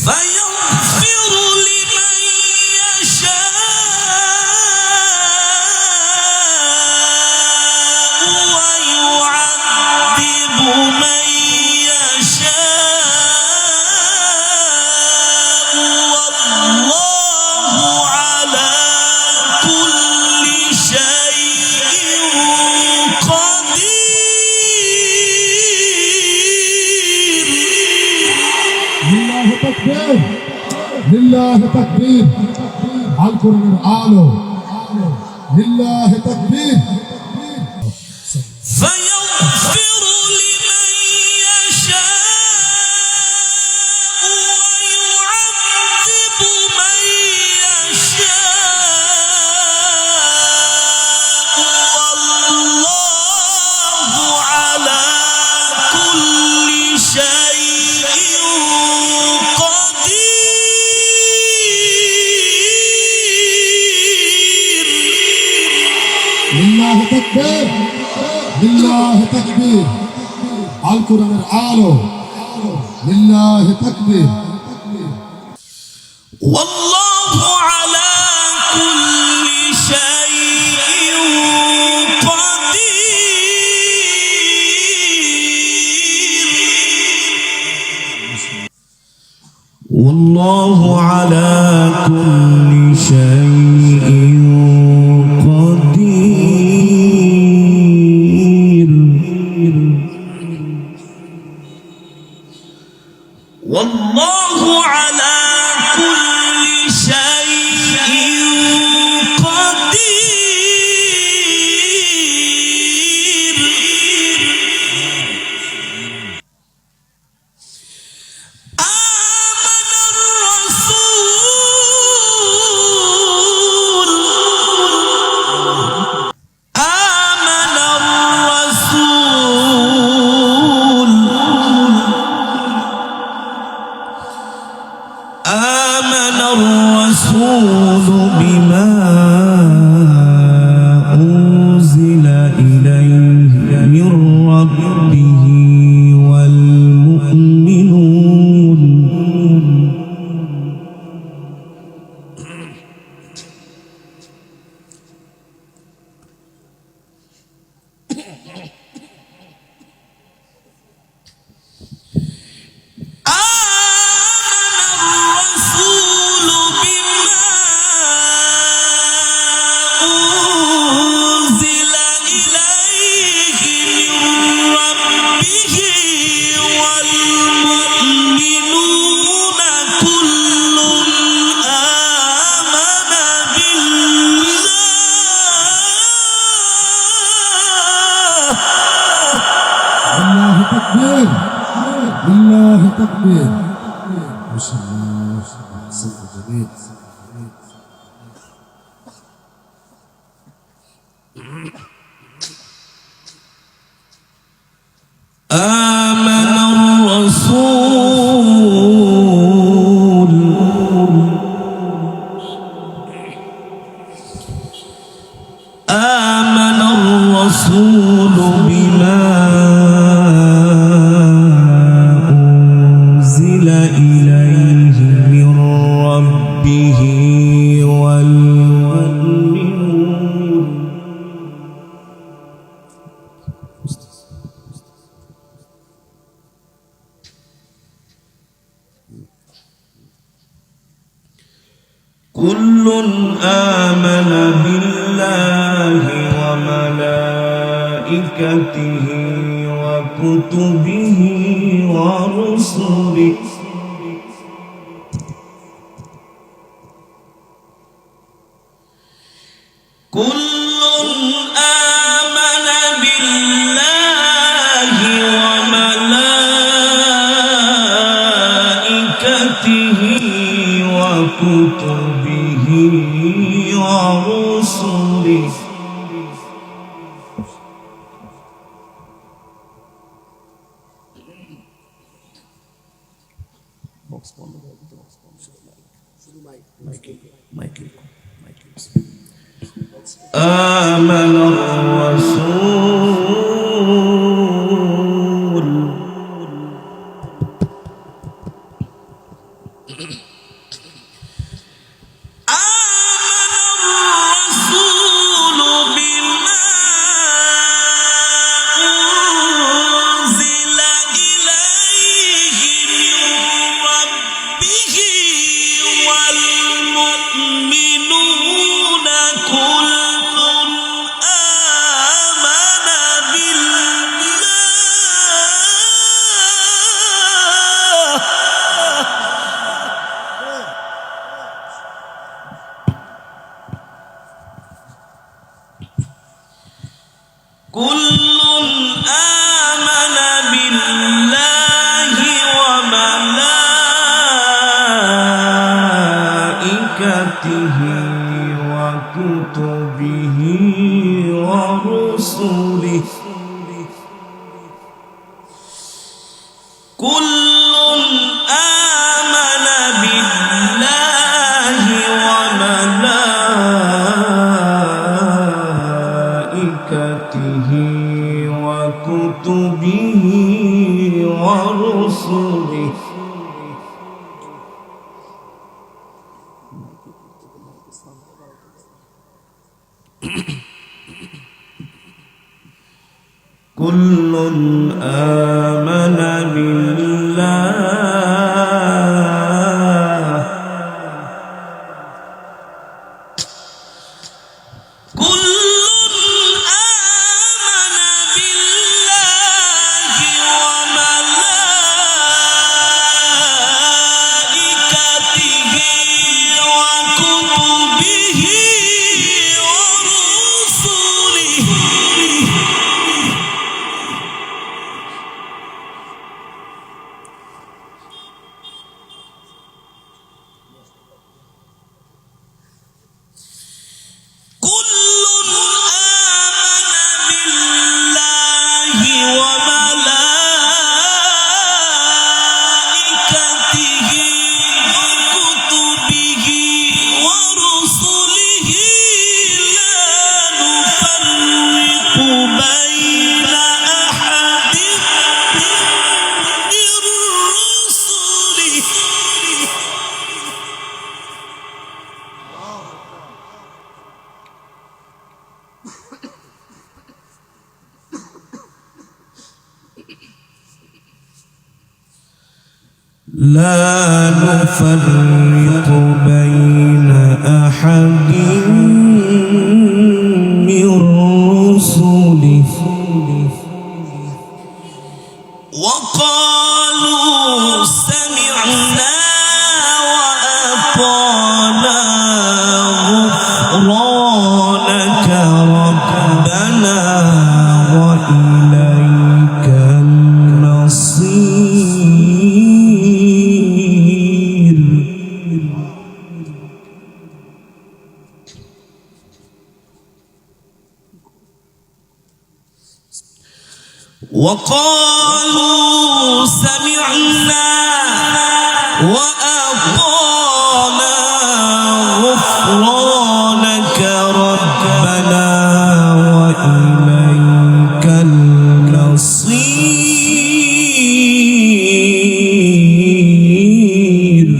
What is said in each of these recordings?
فيغفر لمن يشاء ويعذب من يشاء والله على كل شيء قدير. لله تكبير، لله تكبير. القرآن آلو لله تكبير. فيغفر لمن يشاء ويعذب من يشاء والله على كل شيء قدير. لله تكبير، لله تكبير. القرآن آلو لله تكبير. والله على كل شيء قدير. والله على كل شيء قدير. والله على كل شيء قدير. آمن الرسول، آمن الرسول، آمن الرسول بما أنزل إليه من ربه والمؤمنون. تكبير، لله تكبير. ما شاء الله، صوت جميل. آمن الرسول، آمن الرسول بما أنزل إليه من ربه والمؤمنون. كل آمن بالله وملائكته وكتبه ورسله. كل آمن بالله وملائكته وكتبه ورسله. آمن الرسول وكتبه ورسله كل آمن بالله وملائكته وكتبه ورسله كل آمن بالله كل آمن بالله وملائكته وكتبه ورسله لا نفرق بين أحد من رسله وقالوا سمعنا وأطعنا غفرانك ربنا وإليك المصير وقالوا سمعنا وأطعنا غفرانك ربنا وإليك المصير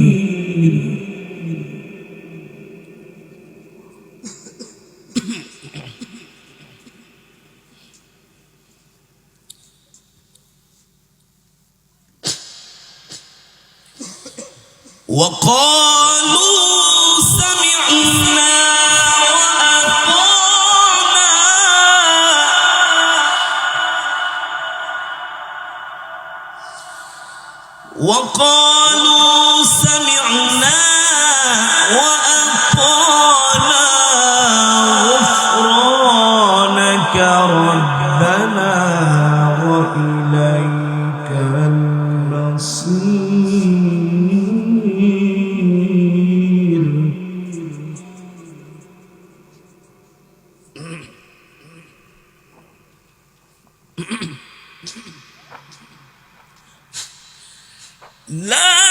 وقالوا سمعنا وأطعنا وقالوا سمعنا وأطعنا غفرانك ربنا وإليك المصير لا